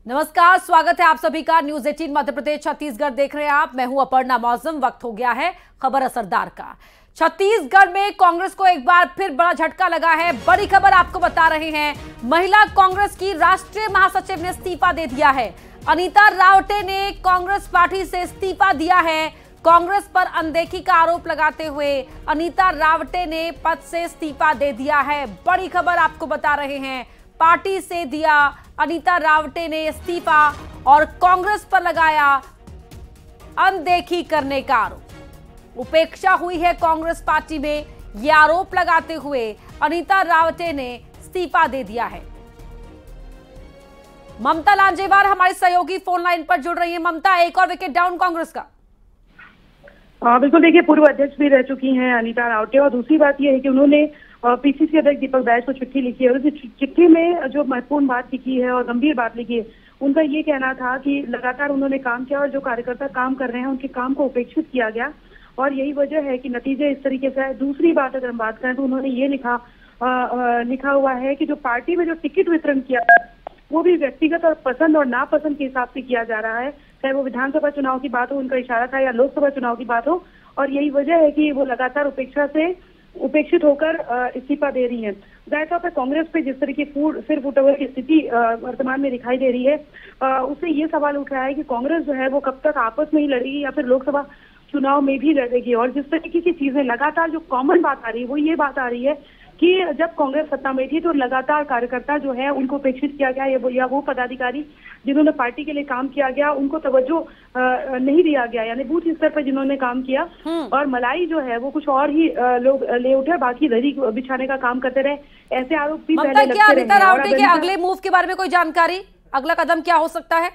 नमस्कार, स्वागत है आप सभी का न्यूज 18 मध्य प्रदेश छत्तीसगढ़ देख रहे हैं आप। मैं हूं अपर्णा मौसम। वक्त हो गया है खबर असरदार का। छत्तीसगढ़ में कांग्रेस को एक बार फिर बड़ा झटका लगा है। बड़ी खबर आपको बता रहे हैं। महिला कांग्रेस की राष्ट्रीय महासचिव ने इस्तीफा दे दिया है। अनीता रावटे ने कांग्रेस पार्टी से इस्तीफा दिया है। कांग्रेस पर अनदेखी का आरोप लगाते हुए अनीता रावटे ने पद से इस्तीफा दे दिया है। बड़ी खबर आपको बता रहे हैं। पार्टी से दिया अनीता रावटे ने इस्तीफा और कांग्रेस पर लगाया अनदेखी करने का आरोप। उपेक्षा हुई है कांग्रेस पार्टी में, यह आरोप लगाते हुए अनीता रावटे ने इस्तीफा दे दिया है। ममता लांजेवार हमारी सहयोगी फोन लाइन पर जुड़ रही है। ममता, एक और विकेट डाउन कांग्रेस का। बिल्कुल, देखिए पूर्व अध्यक्ष भी रह चुकी हैं अनीता रावटे, और दूसरी बात यह है कि उन्होंने पीसीसी अध्यक्ष दीपक बैज को चिट्ठी लिखी है और उस चिट्ठी में जो महत्वपूर्ण बात लिखी है और गंभीर बात लिखी है, उनका ये कहना था कि लगातार उन्होंने काम किया और जो कार्यकर्ता काम कर रहे हैं उनके काम को उपेक्षित किया गया और यही वजह है कि नतीजे इस तरीके से है। दूसरी बात अगर हम बात करें तो उन्होंने ये लिखा हुआ है कि जो पार्टी में जो टिकट वितरण किया वो भी व्यक्तिगत और पसंद और नापसंद के हिसाब से किया जा रहा है, चाहे वो विधानसभा चुनाव की बात हो, उनका इशारा था, या लोकसभा चुनाव की बात हो, और यही वजह है कि वो लगातार उपेक्षित होकर इस्तीफा दे रही है। जाहिर तौर पर कांग्रेस पे जिस तरह की सिर फूटे हुए की स्थिति वर्तमान में दिखाई दे रही है, उससे ये सवाल उठ रहा है कि कांग्रेस जो है वो कब तक आपस में ही लड़ेगी या फिर लोकसभा चुनाव में भी लड़ेगी। और जिस तरीके की चीजें लगातार जो कॉमन बात आ रही है वो ये बात आ रही है कि जब कांग्रेस सत्ता में थी तो लगातार कार्यकर्ता जो है उनको उपेक्षित किया गया, या वो पदाधिकारी जिन्होंने पार्टी के लिए काम किया गया उनको तवज्जो नहीं दिया गया, यानी बूथ स्तर पर जिन्होंने काम किया और मलाई जो है वो कुछ और ही लोग ले उठे, बाकी दरी बिछाने का काम करते रहे। ऐसे आरोप भी पहले लगते रहे। अनीता रावटे के अगले मूव के बारे में कोई जानकारी, अगला कदम क्या हो सकता है?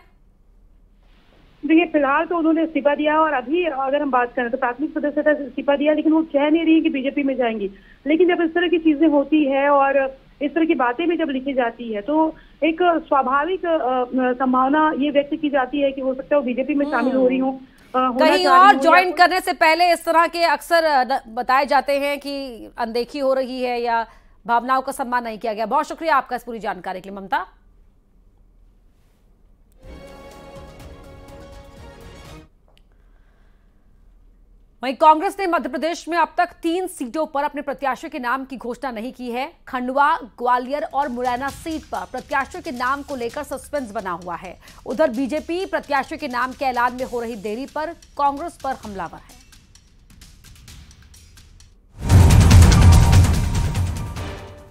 देखिए, फिलहाल तो उन्होंने इस्तीफा दिया और अभी अगर हम बात करें तो प्राथमिक सदस्यता से इस्तीफा दिया, लेकिन वो कह नहीं रही कि बीजेपी में जाएंगी। लेकिन जब इस तरह की चीजें होती है और इस तरह की बातें भी जब लिखी जाती है तो एक स्वाभाविक संभावना ये व्यक्त की जाती है कि हो सकता है वो बीजेपी में शामिल हो रही हो, कहीं और ज्वाइन करने से पहले इस तरह के अक्सर बताए जाते हैं कि अनदेखी हो रही है या भावनाओं का सम्मान नहीं किया गया। बहुत शुक्रिया आपका इस पूरी जानकारी के लिए ममता। वहीं कांग्रेस ने मध्य प्रदेश में अब तक 3 सीटों पर अपने प्रत्याशियों के नाम की घोषणा नहीं की है। खंडवा, ग्वालियर और मुरैना सीट पर प्रत्याशियों के नाम को लेकर सस्पेंस बना हुआ है। उधर बीजेपी प्रत्याशियों के नाम के ऐलान में हो रही देरी पर कांग्रेस पर हमलावर है।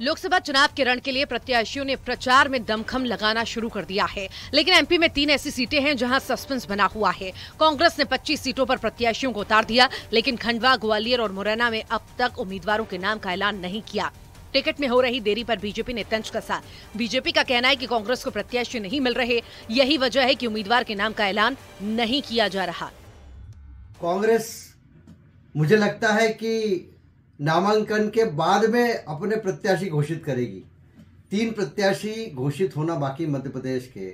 लोकसभा चुनाव के रण के लिए प्रत्याशियों ने प्रचार में दमखम लगाना शुरू कर दिया है, लेकिन एमपी में 3 ऐसी सीटें हैं जहां सस्पेंस बना हुआ है। कांग्रेस ने 25 सीटों पर प्रत्याशियों को उतार दिया, लेकिन खंडवा, ग्वालियर और मुरैना में अब तक उम्मीदवारों के नाम का ऐलान नहीं किया। टिकट में हो रही देरी पर बीजेपी ने तंज कसा। बीजेपी का कहना है कि कांग्रेस को प्रत्याशी नहीं मिल रहे, यही वजह है कि उम्मीदवार के नाम का ऐलान नहीं किया जा रहा। कांग्रेस मुझे लगता है कि नामांकन के बाद में अपने प्रत्याशी घोषित करेगी। 3 प्रत्याशी घोषित होना बाकी मध्य प्रदेश के,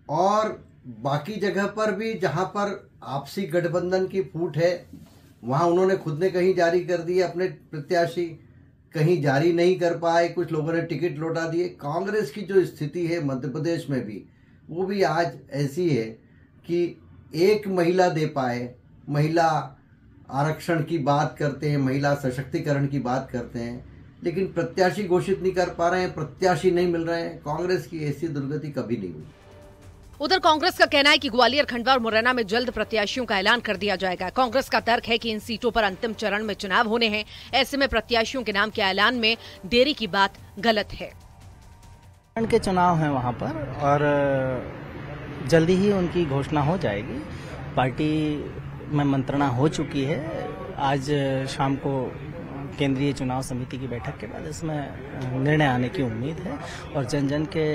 और बाकी जगह पर भी जहां पर आपसी गठबंधन की फूट है वहां उन्होंने खुद ने कहीं जारी कर दिए अपने प्रत्याशी, कहीं जारी नहीं कर पाए, कुछ लोगों ने टिकट लौटा दिए। कांग्रेस की जो स्थिति है मध्य प्रदेश में भी, वो भी आज ऐसी है कि एक महिला दे पाए, महिला आरक्षण की बात करते हैं, महिला सशक्तिकरण की बात करते हैं, लेकिन प्रत्याशी घोषित नहीं कर पा रहे हैं, प्रत्याशी नहीं मिल रहे हैं। कांग्रेस की ऐसी दुर्गति कभी नहीं हुई। उधर कांग्रेस का कहना है कि ग्वालियर, खंडवा और मुरैना में जल्द प्रत्याशियों का ऐलान कर दिया जाएगा। कांग्रेस का तर्क है कि इन सीटों पर अंतिम चरण में चुनाव होने हैं, ऐसे में प्रत्याशियों के नाम के ऐलान में देरी की बात गलत है। के चुनाव है वहाँ पर और जल्दी ही उनकी घोषणा हो जाएगी। पार्टी में मंत्रणा हो चुकी है। आज शाम को केंद्रीय चुनाव समिति की बैठक के बाद इसमें निर्णय आने की उम्मीद है और जन जन के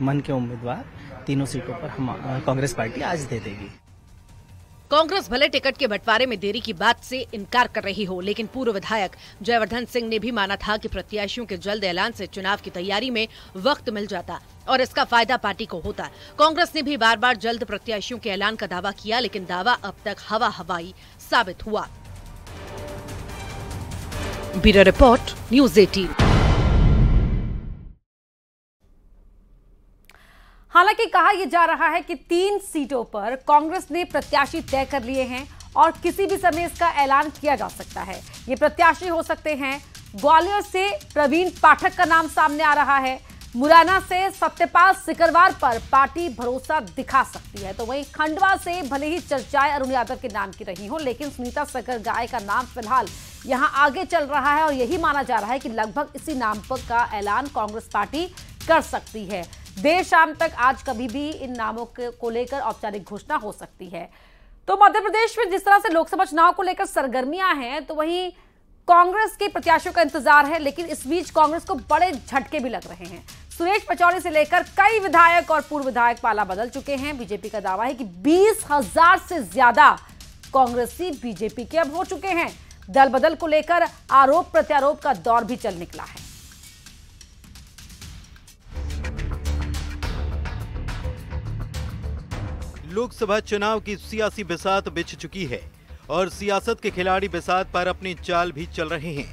मन के उम्मीदवार 3 सीटों पर हम कांग्रेस पार्टी आज दे देगी। कांग्रेस भले टिकट के बंटवारे में देरी की बात से इनकार कर रही हो, लेकिन पूर्व विधायक जयवर्धन सिंह ने भी माना था कि प्रत्याशियों के जल्द ऐलान से चुनाव की तैयारी में वक्त मिल जाता और इसका फायदा पार्टी को होता। कांग्रेस ने भी बार बार जल्द प्रत्याशियों के ऐलान का दावा किया, लेकिन दावा अब तक हवा हवाई साबित हुआ। Bureau report, news 18। हालांकि कहा यह जा रहा है कि 3 सीटों पर कांग्रेस ने प्रत्याशी तय कर लिए हैं और किसी भी समय इसका ऐलान किया जा सकता है। ये प्रत्याशी हो सकते हैं, ग्वालियर से प्रवीण पाठक का नाम सामने आ रहा है, मुरैना से सत्यपाल सिकरवार पर पार्टी भरोसा दिखा सकती है, तो वहीं खंडवा से भले ही चर्चाएं अरुण यादव के नाम की रही हो, लेकिन सुनीता सकरगाय का नाम फिलहाल यहां आगे चल रहा है और यही माना जा रहा है कि लगभग इसी नाम पर का ऐलान कांग्रेस पार्टी कर सकती है। देर शाम तक आज कभी भी इन नामों को लेकर औपचारिक घोषणा हो सकती है। तो मध्य प्रदेश में जिस तरह से लोकसभा चुनाव को लेकर सरगर्मियां हैं, तो वहीं कांग्रेस के प्रत्याशियों का इंतजार है, लेकिन इस बीच कांग्रेस को बड़े झटके भी लग रहे हैं। सुरेश पचौरी से लेकर कई विधायक और पूर्व विधायक पाला बदल चुके हैं। बीजेपी का दावा है कि 20,000 से ज्यादा कांग्रेसी बीजेपी के अब हो चुके हैं। दल बदल को लेकर आरोप प्रत्यारोप का दौर भी चल निकला है। लोकसभा चुनाव की सियासी बिसात बिछ चुकी है और सियासत के खिलाड़ी बिसात पर अपनी चाल भी चल रहे हैं।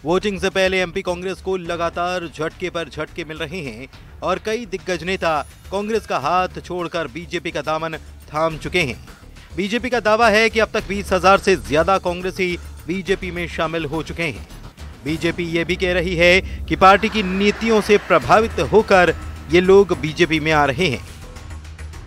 वोटिंग से पहले एमपी कांग्रेस को लगातार झटके पर झटके मिल रहे हैं और कई दिग्गज नेता कांग्रेस का हाथ छोड़कर बीजेपी का दामन थाम चुके हैं। बीजेपी का दावा है कि अब तक 20,000 से ज्यादा कांग्रेसी बीजेपी में शामिल हो चुके हैं। बीजेपी ये भी कह रही है कि पार्टी की नीतियों से प्रभावित होकर ये लोग बीजेपी में आ रहे हैं।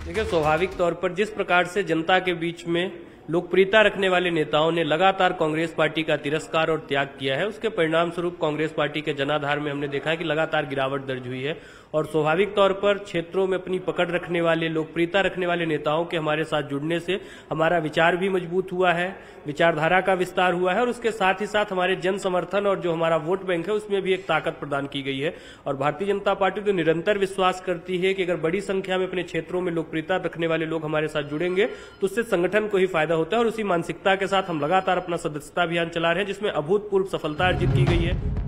देखिए, स्वाभाविक तौर पर जिस प्रकार से जनता के बीच में लोकप्रियता रखने वाले नेताओं ने लगातार कांग्रेस पार्टी का तिरस्कार और त्याग किया है, उसके परिणाम स्वरूप कांग्रेस पार्टी के जनाधार में हमने देखा है कि लगातार गिरावट दर्ज हुई है और स्वाभाविक तौर पर क्षेत्रों में अपनी पकड़ रखने वाले, लोकप्रियता रखने वाले नेताओं के हमारे साथ जुड़ने से हमारा विचार भी मजबूत हुआ है, विचारधारा का विस्तार हुआ है और उसके साथ ही साथ हमारे जन समर्थन और जो हमारा वोट बैंक है उसमें भी एक ताकत प्रदान की गई है। और भारतीय जनता पार्टी तो निरंतर विश्वास करती है कि अगर बड़ी संख्या में अपने क्षेत्रों में लोकप्रियता रखने वाले लोग हमारे साथ जुड़ेंगे तो उससे संगठन को ही फायदा होता है और उसी मानसिकता के साथ हम लगातार अपना सदस्यता अभियान चला रहे हैं, जिसमें अभूतपूर्व सफलता अर्जित की गई है।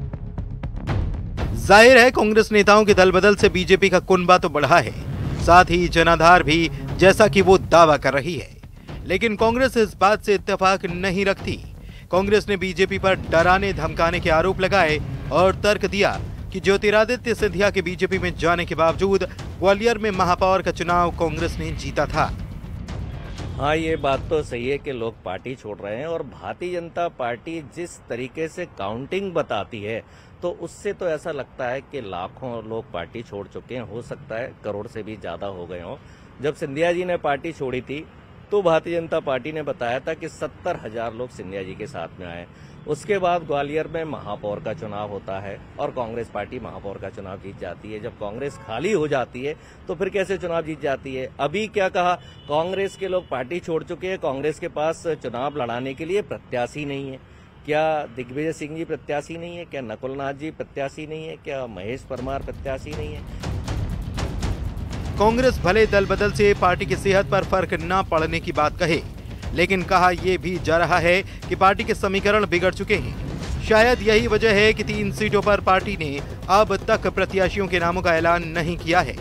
जाहिर है कांग्रेस नेताओं के दल बदल से बीजेपी का कुनबा तो बढ़ा है, साथ ही जनाधार भी, जैसा कि वो दावा कर रही है। लेकिन कांग्रेस इस बात से इत्तेफाक नहीं रखती। कांग्रेस ने बीजेपी पर डराने धमकाने के आरोप लगाए और तर्क दिया कि ज्योतिरादित्य सिंधिया के बीजेपी में जाने के बावजूद ग्वालियर में महापौर का चुनाव कांग्रेस ने जीता था। हाँ, ये बात तो सही है कि लोग पार्टी छोड़ रहे हैं और भारतीय जनता पार्टी जिस तरीके से काउंटिंग बताती है तो उससे तो ऐसा लगता है कि लाखों लोग पार्टी छोड़ चुके हैं, हो सकता है करोड़ से भी ज्यादा हो गए हों। जब सिंधिया जी ने पार्टी छोड़ी थी तो भारतीय जनता पार्टी ने बताया था कि 70,000 लोग सिंधिया जी के साथ में आए। उसके बाद ग्वालियर में महापौर का चुनाव होता है और कांग्रेस पार्टी महापौर का चुनाव जीत जाती है। जब कांग्रेस खाली हो जाती है तो फिर कैसे चुनाव जीत जाती है? अभी क्या कहा, कांग्रेस के लोग पार्टी छोड़ चुके हैं, कांग्रेस के पास चुनाव लड़ाने के लिए प्रत्याशी नहीं है। क्या दिग्विजय सिंह जी प्रत्याशी नहीं है? क्या नकुलनाथ जी प्रत्याशी नहीं है? क्या महेश परमार प्रत्याशी नहीं है? कांग्रेस भले दल बदल से पार्टी की सेहत पर फर्क न पड़ने की बात कहे, लेकिन कहा यह भी जा रहा है कि पार्टी के समीकरण बिगड़ चुके हैं। शायद यही वजह है कि 3 सीटों पर पार्टी ने अब तक प्रत्याशियों के नामों का ऐलान नहीं किया है।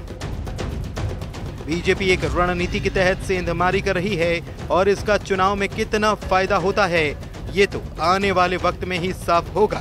बीजेपी एक रणनीति के तहत सेंधमारी कर रही है और इसका चुनाव में कितना फायदा होता है ये तो आने वाले वक्त में ही साफ होगा।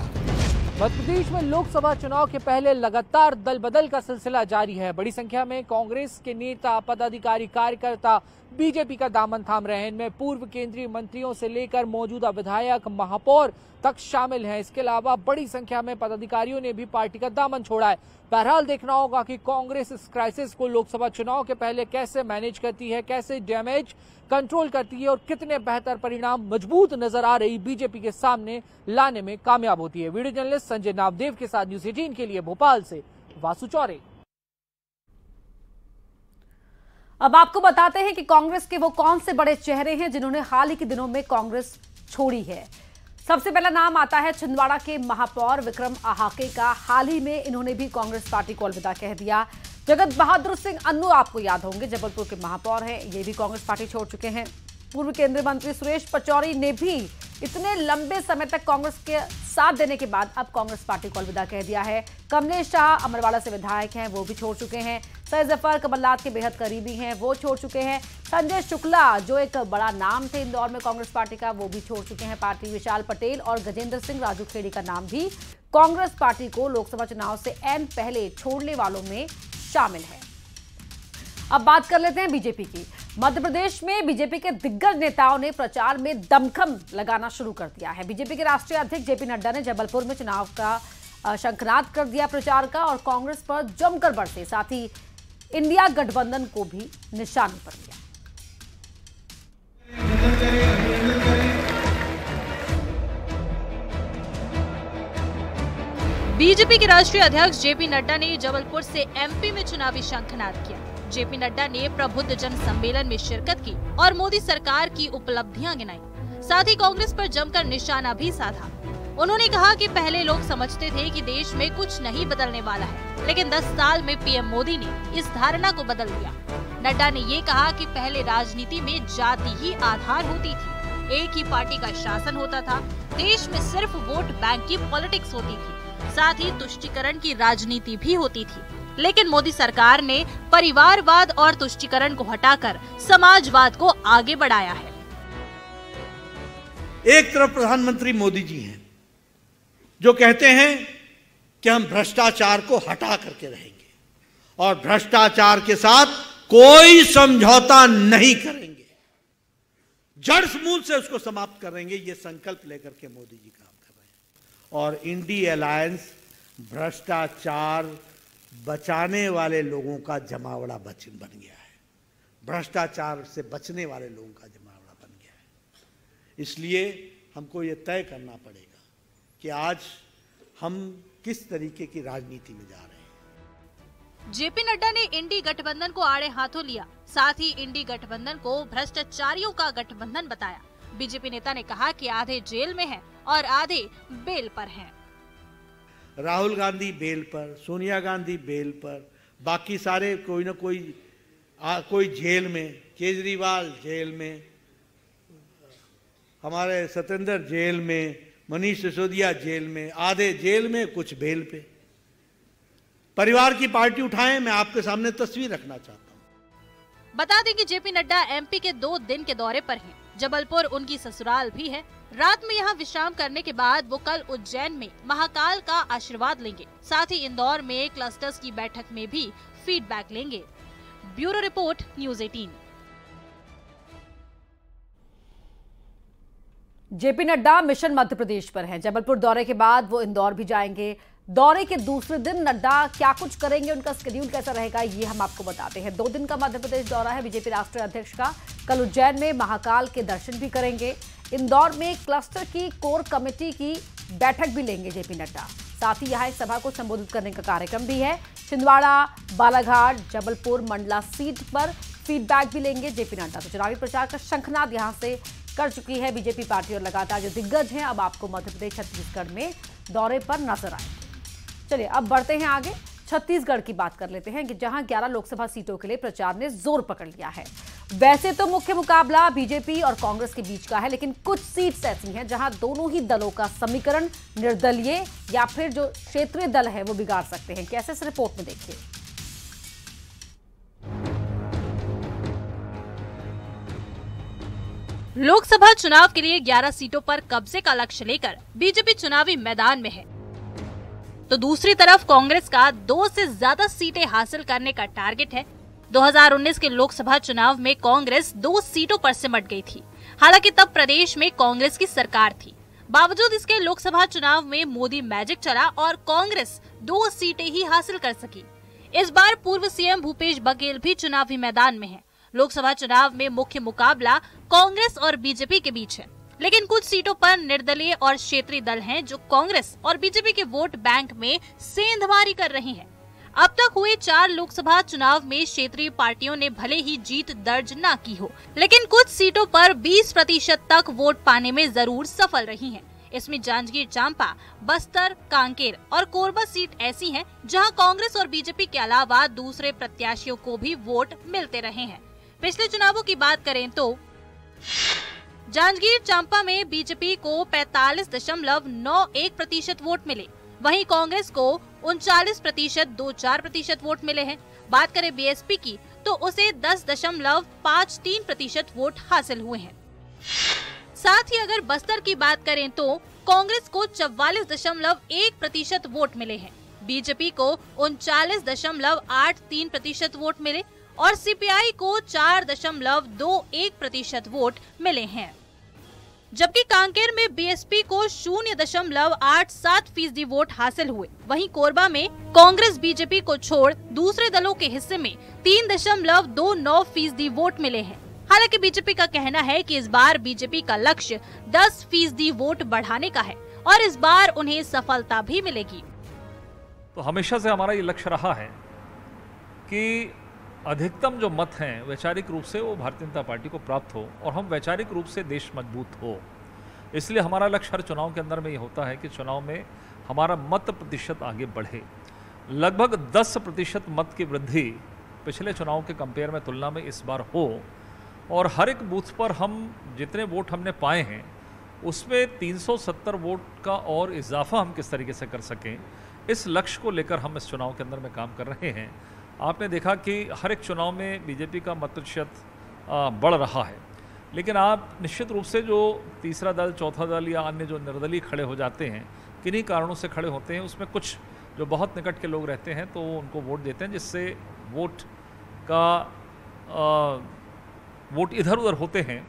मध्य प्रदेश में लोकसभा चुनाव के पहले लगातार दल बदल का सिलसिला जारी है। बड़ी संख्या में कांग्रेस के नेता, पदाधिकारी, कार्यकर्ता बीजेपी का दामन थाम रहे हैं। इनमें पूर्व केंद्रीय मंत्रियों से लेकर मौजूदा विधायक, महापौर तक शामिल हैं। इसके अलावा बड़ी संख्या में पदाधिकारियों ने भी पार्टी का दामन छोड़ा है। बहरहाल देखना होगा कि कांग्रेस इस क्राइसिस को लोकसभा चुनाव के पहले कैसे मैनेज करती है, कैसे डैमेज कंट्रोल करती है और कितने बेहतर परिणाम मजबूत नजर आ रही बीजेपी के सामने लाने में कामयाब होती है। वीडियो जर्नलिस्ट संजय नामदेव के साथ न्यूज़ 18 के लिए भोपाल से वासु चौरे। अब आपको बताते हैं कि कांग्रेस के वो कौन से बड़े चेहरे हैं जिन्होंने हाल ही के दिनों में कांग्रेस छोड़ी है। सबसे पहला नाम आता है छिंदवाड़ा के महापौर विक्रम आहाके का। हाल ही में इन्होंने भी कांग्रेस पार्टी को अलविदा कह दिया। जगत बहादुर सिंह अन्नू आपको याद होंगे, जबलपुर के महापौर हैं, ये भी कांग्रेस पार्टी छोड़ चुके हैं। पूर्व केंद्रीय मंत्री सुरेश पचौरी ने भी इतने लंबे समय तक कांग्रेस के साथ देने के बाद अब कांग्रेस पार्टी को अलविदा कह दिया है। कमलेश शाह अमरवाड़ा से विधायक हैं, वो भी छोड़ चुके हैं। सैयद जफर कमलनाथ के बेहद करीबी हैं, वो छोड़ चुके हैं। संजय शुक्ला जो एक बड़ा नाम थे इंदौर में कांग्रेस पार्टी का, वो भी छोड़ चुके हैं पार्टी। विशाल पटेल और गजेंद्र सिंह राजू खेड़ी का नाम भी कांग्रेस पार्टी को लोकसभा चुनाव से ऐन पहले छोड़ने वालों में शामिल है। अब बात कर लेते हैं बीजेपी की। मध्य प्रदेश में बीजेपी के दिग्गज नेताओं ने प्रचार में दमखम लगाना शुरू कर दिया है। बीजेपी के राष्ट्रीय अध्यक्ष जेपी नड्डा ने जबलपुर में चुनाव का शंखनाद कर दिया प्रचार का और कांग्रेस पर जमकर बरसे, साथ ही इंडिया गठबंधन को भी निशाने पर लिया। बीजेपी के राष्ट्रीय अध्यक्ष जेपी नड्डा ने जबलपुर से एमपी में चुनावी शंखनाद किया। जेपी नड्डा ने प्रबुद्ध जन सम्मेलन में शिरकत की और मोदी सरकार की उपलब्धियां गिनाई, साथ ही कांग्रेस पर जमकर निशाना भी साधा। उन्होंने कहा कि पहले लोग समझते थे कि देश में कुछ नहीं बदलने वाला है, लेकिन 10 साल में पीएम मोदी ने इस धारणा को बदल दिया। नड्डा ने ये कहा कि पहले राजनीति में जाति ही आधार होती थी, एक ही पार्टी का शासन होता था, देश में सिर्फ वोट बैंक की पॉलिटिक्स होती थी, साथ ही तुष्टीकरण की राजनीति भी होती थी। लेकिन मोदी सरकार ने परिवारवाद और तुष्टीकरण को हटाकर समाजवाद को आगे बढ़ाया है। एक तरफ प्रधानमंत्री मोदी जी हैं जो कहते हैं कि हम भ्रष्टाचार को हटा करके रहेंगे और भ्रष्टाचार के साथ कोई समझौता नहीं करेंगे, जड़ मूल से उसको समाप्त करेंगे, ये संकल्प लेकर के मोदी जी काम कर रहे हैं। और इंडी अलायंस भ्रष्टाचार बचाने वाले लोगों का जमावड़ा बन गया है, भ्रष्टाचार से बचने वाले लोगों का जमावड़ा बन गया है। इसलिए हमको ये तय करना पड़ेगा कि आज हम किस तरीके की राजनीति में जा रहे हैं। जेपी नड्डा ने इंडी गठबंधन को आड़े हाथों लिया, साथ ही इंडी गठबंधन को भ्रष्टाचारियों का गठबंधन बताया। बीजेपी नेता ने कहा कि आधे जेल में हैं और आधे बेल पर हैं। राहुल गांधी बेल पर, सोनिया गांधी बेल पर, बाकी सारे कोई न कोई जेल में, केजरीवाल जेल में, हमारे सत्येंद्र जेल में, मनीष सिसोदिया जेल में, आधे जेल में, कुछ बेल पे। परिवार की पार्टी उठाएं, मैं आपके सामने तस्वीर रखना चाहता हूं। बता दें कि जेपी नड्डा एमपी के 2 दिन के दौरे पर हैं। जबलपुर उनकी ससुराल भी है। रात में यहाँ विश्राम करने के बाद वो कल उज्जैन में महाकाल का आशीर्वाद लेंगे, साथ ही इंदौर में क्लस्टर्स की बैठक में भी फीडबैक लेंगे। Bureau report, news 18। JP Nadda mission Madhya Pradesh पर हैं। जबलपुर दौरे के बाद वो इंदौर भी जाएंगे। दौरे के दूसरे दिन नड्डा क्या कुछ करेंगे, उनका शेड्यूल कैसा रहेगा, ये हम आपको बताते हैं। 2 दिन का मध्य प्रदेश दौरा है बीजेपी राष्ट्रीय अध्यक्ष का। कल उज्जैन में महाकाल के दर्शन भी करेंगे। इंदौर में क्लस्टर की कोर कमेटी की बैठक भी लेंगे जेपी नड्डा। साथ ही यहाँ एक सभा को संबोधित करने का कार्यक्रम भी है। छिंदवाड़ा, बालाघाट, जबलपुर, मंडला सीट पर फीडबैक भी लेंगे जेपी नड्डा। तो चुनावी प्रचार का शंखनाद यहाँ से कर चुकी है बीजेपी पार्टी और लगातार जो दिग्गज हैं अब आपको मध्य प्रदेश, छत्तीसगढ़ में दौरे पर नजर आए। चलिए अब बढ़ते हैं आगे। छत्तीसगढ़ की बात कर लेते हैं कि जहां 11 लोकसभा सीटों के लिए प्रचार ने जोर पकड़ लिया है। वैसे तो मुख्य मुकाबला बीजेपी और कांग्रेस के बीच का है, लेकिन कुछ सीट्स ऐसी हैं जहां दोनों ही दलों का समीकरण निर्दलीय या फिर जो क्षेत्रीय दल है वो बिगाड़ सकते हैं। कैसे, इस रिपोर्ट में देखिए। लोकसभा चुनाव के लिए 11 सीटों पर कब्जे का लक्ष्य लेकर बीजेपी चुनावी मैदान में है, तो दूसरी तरफ कांग्रेस का 2 से ज्यादा सीटें हासिल करने का टारगेट है। 2019 के लोकसभा चुनाव में कांग्रेस 2 सीटों पर सिमट गई थी। हालांकि तब प्रदेश में कांग्रेस की सरकार थी। बावजूद इसके लोकसभा चुनाव में मोदी मैजिक चला और कांग्रेस 2 सीटें ही हासिल कर सकी। इस बार पूर्व सीएम भूपेश बघेल भी चुनावी मैदान में है। लोकसभा चुनाव में मुख्य मुकाबला कांग्रेस और बीजेपी के बीच है, लेकिन कुछ सीटों पर निर्दलीय और क्षेत्रीय दल हैं जो कांग्रेस और बीजेपी के वोट बैंक में सेंधमारी कर रही हैं। अब तक हुए 4 लोकसभा चुनाव में क्षेत्रीय पार्टियों ने भले ही जीत दर्ज न की हो, लेकिन कुछ सीटों पर 20% तक वोट पाने में जरूर सफल रही हैं। इसमें जांजगीर चांपा, बस्तर, कांकेर और कोरबा सीट ऐसी हैं जहां कांग्रेस और बीजेपी के अलावा दूसरे प्रत्याशियों को भी वोट मिलते रहे हैं। पिछले चुनावों की बात करें तो जांजगीर चांपा में बीजेपी को 45.91% वोट मिले, वहीं कांग्रेस को 39.24% वोट मिले हैं। बात करें बीएसपी की तो उसे 10.53% वोट हासिल हुए हैं। साथ ही अगर बस्तर की बात करें तो कांग्रेस को 44.1% वोट मिले हैं, बीजेपी को 39.83% वोट मिले और सीपीआई को 4.21% वोट मिले हैं, जबकि कांकेर में बीएसपी को 0.87% वोट हासिल हुए। वहीं कोरबा में कांग्रेस बीजेपी को छोड़ दूसरे दलों के हिस्से में 3.29% वोट मिले हैं। हालांकि बीजेपी का कहना है कि इस बार बीजेपी का लक्ष्य 10% वोट बढ़ाने का है और इस बार उन्हें सफलता भी मिलेगी। तो हमेशा से हमारा ये लक्ष्य रहा है कि अधिकतम जो मत हैं वैचारिक रूप से वो भारतीय जनता पार्टी को प्राप्त हो और हम वैचारिक रूप से देश मजबूत हो। इसलिए हमारा लक्ष्य हर चुनाव के अंदर में ये होता है कि चुनाव में हमारा मत प्रतिशत आगे बढ़े। लगभग 10% मत की वृद्धि पिछले चुनाव के कंपेयर में तुलना में इस बार हो और हर एक बूथ पर हम जितने वोट हमने पाए हैं उसमें 370 वोट का और इजाफा हम किस तरीके से कर सकें, इस लक्ष्य को लेकर हम इस चुनाव के अंदर में काम कर रहे हैं। आपने देखा कि हर एक चुनाव में बीजेपी का मत प्रतिशत बढ़ रहा है, लेकिन आप निश्चित रूप से जो तीसरा दल, चौथा दल या अन्य जो निर्दलीय खड़े हो जाते हैं, किन्हीं कारणों से खड़े होते हैं, उसमें कुछ जो बहुत निकट के लोग रहते हैं तो उनको वोट देते हैं, जिससे वोट इधर उधर होते हैं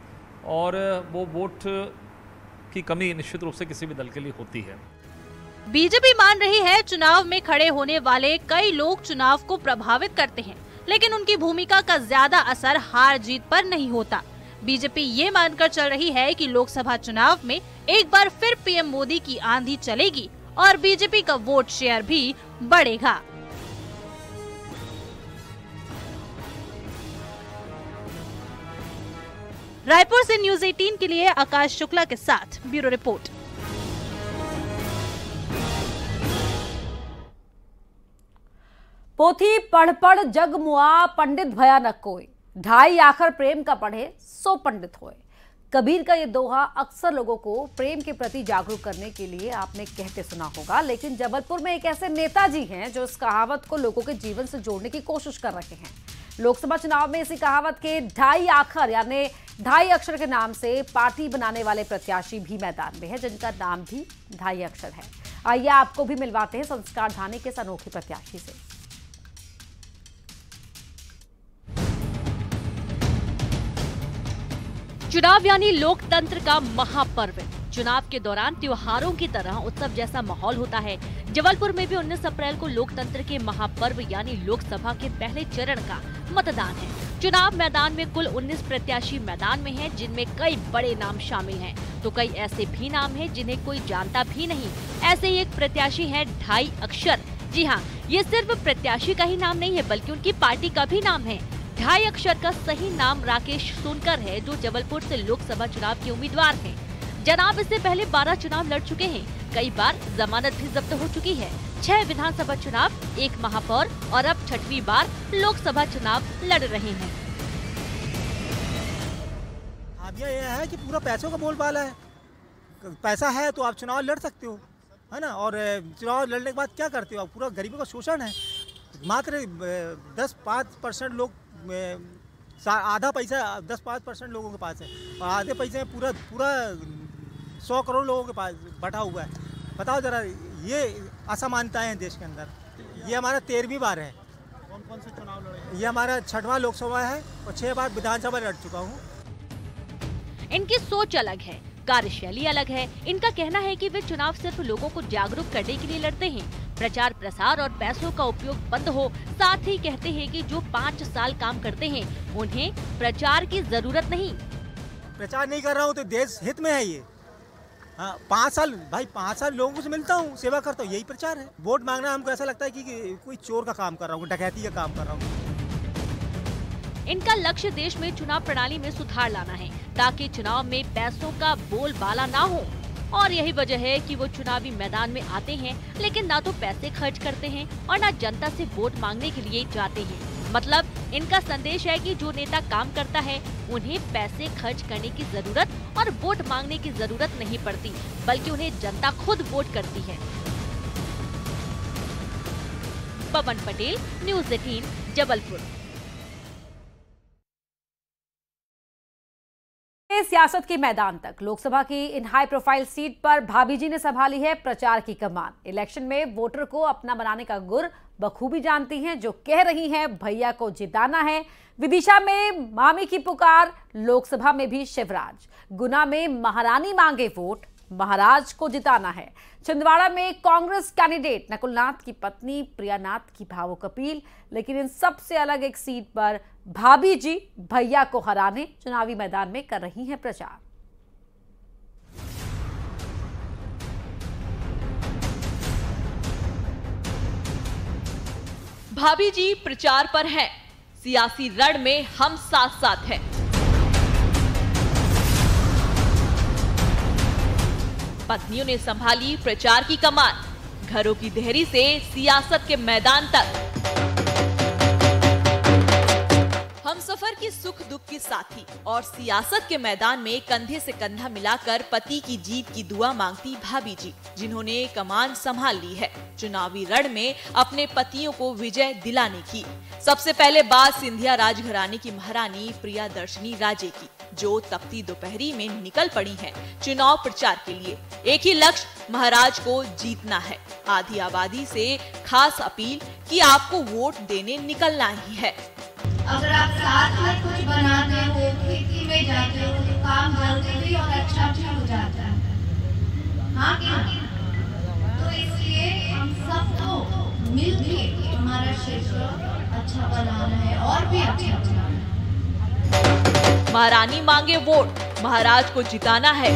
और वो वोट की कमी निश्चित रूप से किसी भी दल के लिए होती है। बीजेपी मान रही है चुनाव में खड़े होने वाले कई लोग चुनाव को प्रभावित करते हैं, लेकिन उनकी भूमिका का ज्यादा असर हार जीत पर नहीं होता। बीजेपी ये मानकर चल रही है कि लोकसभा चुनाव में एक बार फिर पीएम मोदी की आंधी चलेगी और बीजेपी का वोट शेयर भी बढ़ेगा। रायपुर से न्यूज़ 18 के लिए आकाश शुक्ला के साथ ब्यूरो रिपोर्ट। पोथी पढ़ पढ़ जग मुआ पंडित भयानक कोई, ढाई आखर प्रेम का पढ़े सो पंडित होए। कबीर का ये दोहा अक्सर लोगों को प्रेम के प्रति जागरूक करने के लिए आपने कहते सुना होगा, लेकिन जबलपुर में एक ऐसे नेताजी हैं जो इस कहावत को लोगों के जीवन से जोड़ने की कोशिश कर रहे हैं। लोकसभा चुनाव में इसी कहावत के ढाई आखर यानी ढाई अक्षर के नाम से पार्टी बनाने वाले प्रत्याशी भी मैदान में है, जिनका नाम भी ढाई अक्षर है। आइए आपको भी मिलवाते हैं संस्कार ढाने के इस अनोखे प्रत्याशी से। चुनाव यानी लोकतंत्र का महापर्व। चुनाव के दौरान त्योहारों की तरह उत्सव जैसा माहौल होता है। जबलपुर में भी 19 अप्रैल को लोकतंत्र के महापर्व यानी लोकसभा के पहले चरण का मतदान है। चुनाव मैदान में कुल 19 प्रत्याशी मैदान में हैं, जिनमें कई बड़े नाम शामिल हैं, तो कई ऐसे भी नाम हैं जिन्हें कोई जानता भी नहीं। ऐसे ही एक प्रत्याशी है ढाई अक्षर। जी हाँ, ये सिर्फ प्रत्याशी का ही नाम नहीं है, बल्कि उनकी पार्टी का भी नाम है। ढाई अक्षर का सही नाम राकेश सोनकर है, जो जबलपुर से लोकसभा चुनाव के उम्मीदवार हैं। जनाब इससे पहले 12 चुनाव लड़ चुके हैं, कई बार जमानत भी जब्त हो चुकी है। 6 विधानसभा चुनाव, 1 महापौर और अब 6वीं बार लोकसभा चुनाव लड़ रहे हैं। अब ये है कि पूरा पैसों का बोलबाला है। पैसा है तो आप चुनाव लड़ सकते हो, है ना। और चुनाव लड़ने के बाद क्या करते हो आप? पूरा गरीबों का शोषण है। मात्र 10-5% लोग, आधा पैसा 10-5% लोगों के पास है और आधे पैसे में पूरा 100 करोड़ लोगों के पास बैठा हुआ है। बताओ जरा, ये असमानताएं हैं देश के अंदर। ये हमारा 13वीं बार है। कौन कौन से चुनाव लड़े? ये हमारा 6वां लोकसभा है और 6 बार विधानसभा लड़ चुका हूँ। इनकी सोच अलग है, कार्यशैली अलग है। इनका कहना है कि वे चुनाव सिर्फ लोगों को जागरूक करने के लिए लड़ते हैं, प्रचार प्रसार और पैसों का उपयोग बंद हो। साथ ही कहते हैं कि जो 5 साल काम करते हैं उन्हें प्रचार की जरूरत नहीं। प्रचार नहीं कर रहा हूँ तो देश हित में है ये। हाँ, 5 साल भाई, 5 साल लोगों से मिलता हूँ, सेवा करता हूँ, यही प्रचार है। वोट मांगना हमको ऐसा लगता है कि कोई चोर का काम कर रहा हूँ, डकैती का काम कर रहा हूँ। इनका लक्ष्य देश में चुनाव प्रणाली में सुधार लाना है, ताकि चुनाव में पैसों का बोलबाला ना हो। और यही वजह है कि वो चुनावी मैदान में आते हैं, लेकिन ना तो पैसे खर्च करते हैं और ना जनता से वोट मांगने के लिए जाते हैं। मतलब इनका संदेश है कि जो नेता काम करता है उन्हें पैसे खर्च करने की जरूरत और वोट मांगने की जरूरत नहीं पड़ती, बल्कि उन्हें जनता खुद वोट करती है। पवन पटेल, न्यूज़ 18, जबलपुर। से सियासत के मैदान तक। लोकसभा की इन हाई प्रोफाइल सीट पर भाभी जी ने संभाली है प्रचार की कमान। इलेक्शन में वोटर को अपना बनाने का गुर बखूबी जानती हैं, जो कह रही हैं भैया को जिताना है। विदिशा में मामी की पुकार, लोकसभा में भी शिवराज। गुना में महारानी मांगे वोट, महाराज को जिताना है। छिंदवाड़ा में कांग्रेस कैंडिडेट नकुल नाथ की पत्नी प्रिया नाथ की भावुक अपील। लेकिन इन सबसे अलग एक सीट पर भाभी जी भैया को हराने चुनावी मैदान में कर रही हैं प्रचार। भाभी जी प्रचार पर हैं, सियासी रण में हम साथ साथ हैं। पत्नियों ने संभाली प्रचार की कमान, घरों की देहरी से सियासत के मैदान तक। हम सफर की सुख दुख की साथी और सियासत के मैदान में कंधे से कंधा मिलाकर पति की जीत की दुआ मांगती भाभी जी, जिन्होंने कमान संभाल ली है चुनावी रण में अपने पतियों को विजय दिलाने की। सबसे पहले बात सिंधिया राजघराने की महारानी प्रिया दर्शनी राजे की, जो तपती दोपहरी में निकल पड़ी हैं चुनाव प्रचार के लिए। एक ही लक्ष्य, महाराज को जीतना है। आधी आबादी से खास अपील कि आपको वोट देने निकलना ही है। अगर आप साथ में कुछ बनाते हो, खेती में जाते हो, तो काम जल्दी भी और अच्छा भी हो जाता है। हाँ कि नहीं? तो इसलिए हम सबको मिलकर हमारा क्षेत्र अच्छा बनाना है और भी अच्छा बनाना है। महारानी मांगे वोट, महाराज को जिताना है।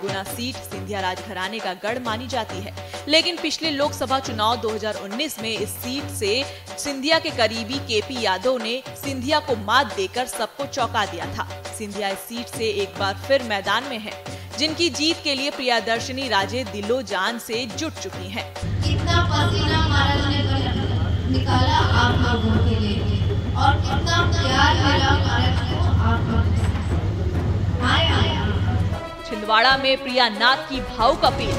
गुना सीट सिंधिया राजघराने का गढ़ मानी जाती है, लेकिन पिछले लोकसभा चुनाव 2019 में इस सीट से सिंधिया के करीबी केपी यादव ने सिंधिया को मात देकर सबको चौंका दिया था। सिंधिया इस सीट से एक बार फिर मैदान में हैं, जिनकी जीत के लिए प्रियादर्शनी राजे दिलो जान से जुट चुकी हैं। कितना पसीना महाराज ने निकाला आप लोगों के लिए और कितना प्यार मिला महाराज को आप लोगों से। छिंदवाड़ा में प्रिया नाथ की भावुक अपील।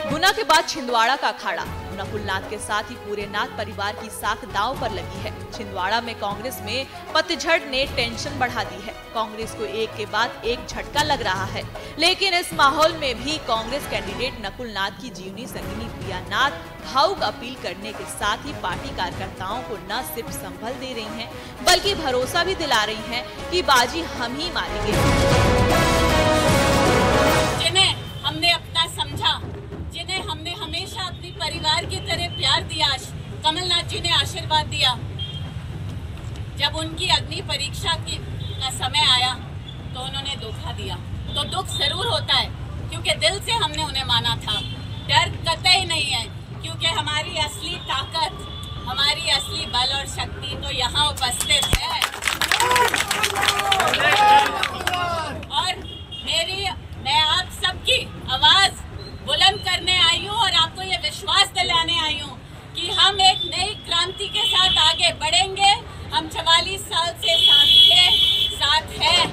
गुना के बाद छिंदवाड़ा का अखाड़ा नकुल नाथ के साथ ही पूरे नाथ परिवार की साख दांव पर लगी है। छिंदवाड़ा में कांग्रेस में पतझड़ ने टेंशन बढ़ा दी है। कांग्रेस को एक के बाद एक झटका लग रहा है, लेकिन इस माहौल में भी कांग्रेस कैंडिडेट नकुल नाथ की जीवनी संगिनी प्रिया नाथ भावुक अपील करने के साथ ही पार्टी कार्यकर्ताओं को न सिर्फ संभल दे रही हैं, बल्कि भरोसा भी दिला रही हैं कि बाजी हम ही मारेंगे। जिन्हें हमने अपना समझा, जिन्हें हमने हमेशा अपनी परिवार की तरह प्यार दिया, कमलनाथ जी ने आशीर्वाद दिया, जब उनकी अग्नि परीक्षा का समय आया तो उन्होंने धोखा दिया। तो दुख जरूर होता है, क्योंकि दिल से हमने उन्हें माना था। डर कतई नहीं है, क्योंकि हमारी असली ताकत, हमारी असली बल और शक्ति तो यहाँ उपस्थित है। और मैं आप सबकी आवाज बुलंद करने आई हूँ और आपको ये विश्वास दिलाने आई हूँ कि हम एक नई क्रांति के साथ आगे बढ़ेंगे। हम 44 साल से साथ हैं।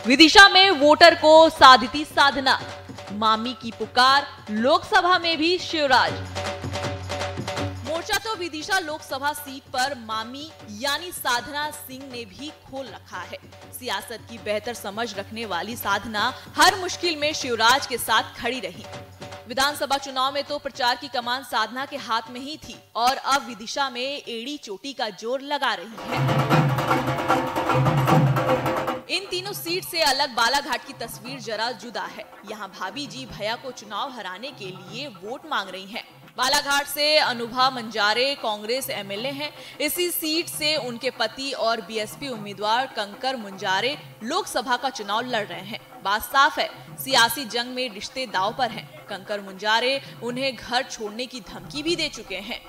विदिशा में वोटर को साधिती साधना, मामी की पुकार, लोकसभा में भी शिवराज। मोर्चा तो विदिशा लोकसभा सीट पर मामी यानी साधना सिंह ने भी खोल रखा है। सियासत की बेहतर समझ रखने वाली साधना हर मुश्किल में शिवराज के साथ खड़ी रही। विधानसभा चुनाव में तो प्रचार की कमान साधना के हाथ में ही थी और अब विदिशा में एड़ी चोटी का जोर लगा रही है। इन तीनों सीट से अलग बालाघाट की तस्वीर जरा जुदा है। यहाँ भाभी जी भैया को चुनाव हराने के लिए वोट मांग रही हैं। बालाघाट से अनुभा मंजारे कांग्रेस एमएलए हैं। इसी सीट से उनके पति और बीएसपी उम्मीदवार कंकर मुंजारे लोकसभा का चुनाव लड़ रहे हैं। बात साफ है, सियासी जंग में रिश्ते दांव पर हैं। कंकर मुंजारे उन्हें घर छोड़ने की धमकी भी दे चुके हैं।